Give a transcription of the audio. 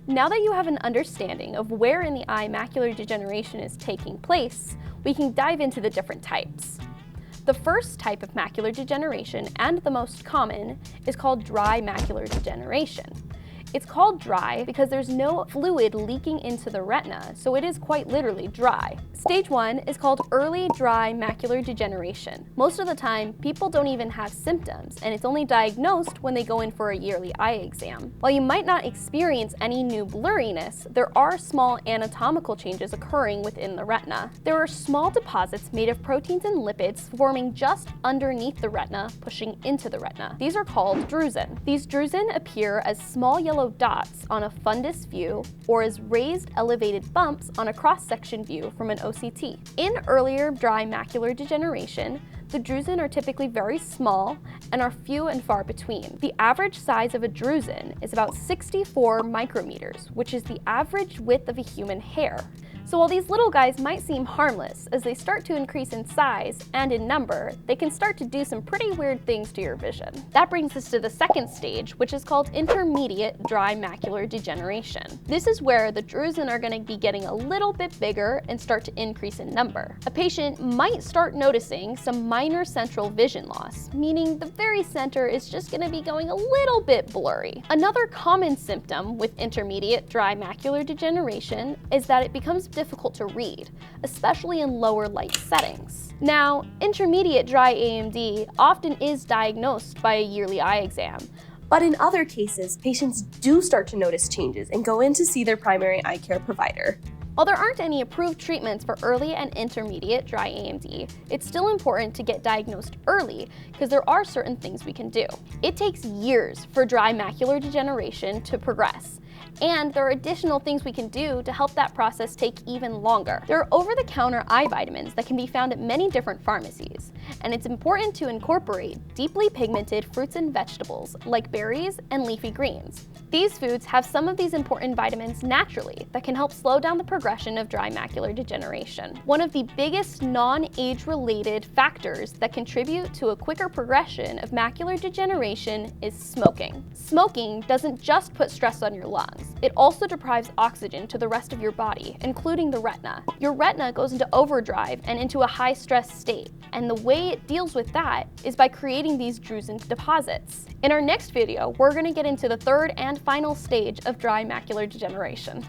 Now that you have an understanding of where in the eye macular degeneration is taking place, we can dive into the different types. The first type of macular degeneration, and the most common, is called dry macular degeneration. It's called dry because there's no fluid leaking into the retina, so it is quite literally dry. Stage 1 is called early dry macular degeneration. Most of the time, people don't even have symptoms, and it's only diagnosed when they go in for a yearly eye exam. While you might not experience any new blurriness, there are small anatomical changes occurring within the retina. There are small deposits made of proteins and lipids forming just underneath the retina, pushing into the retina. These are called drusen. These drusen appear as small yellow dots on a fundus view or as raised elevated bumps on a cross-section view from an OCT. In earlier dry macular degeneration, the drusen are typically very small and are few and far between. The average size of a drusen is about 64 micrometers, which is the average width of a human hair. So while these little guys might seem harmless, as they start to increase in size and in number, they can start to do some pretty weird things to your vision. That brings us to the second stage, which is called intermediate dry macular degeneration. This is where the drusen are going to be getting a little bit bigger and start to increase in number. A patient might start noticing some minor central vision loss, meaning the very center is just going to be going a little bit blurry. Another common symptom with intermediate dry macular degeneration is that it becomes difficult to read, especially in lower light settings. Now, intermediate dry AMD often is diagnosed by a yearly eye exam, but in other cases, patients do start to notice changes and go in to see their primary eye care provider. While there aren't any approved treatments for early and intermediate dry AMD, it's still important to get diagnosed early because there are certain things we can do. It takes years for dry macular degeneration to progress, and there are additional things we can do to help that process take even longer. There are over-the-counter eye vitamins that can be found at many different pharmacies, and it's important to incorporate deeply pigmented fruits and vegetables like berries and leafy greens. These foods have some of these important vitamins naturally that can help slow down the progression of dry macular degeneration. One of the biggest non-age-related factors that contribute to a quicker progression of macular degeneration is smoking. Smoking doesn't just put stress on your lungs, it also deprives oxygen to the rest of your body, including the retina. Your retina goes into overdrive and into a high-stress state, and the way it deals with that is by creating these drusen deposits. In our next video, we're going to get into the third and final stage of dry macular degeneration.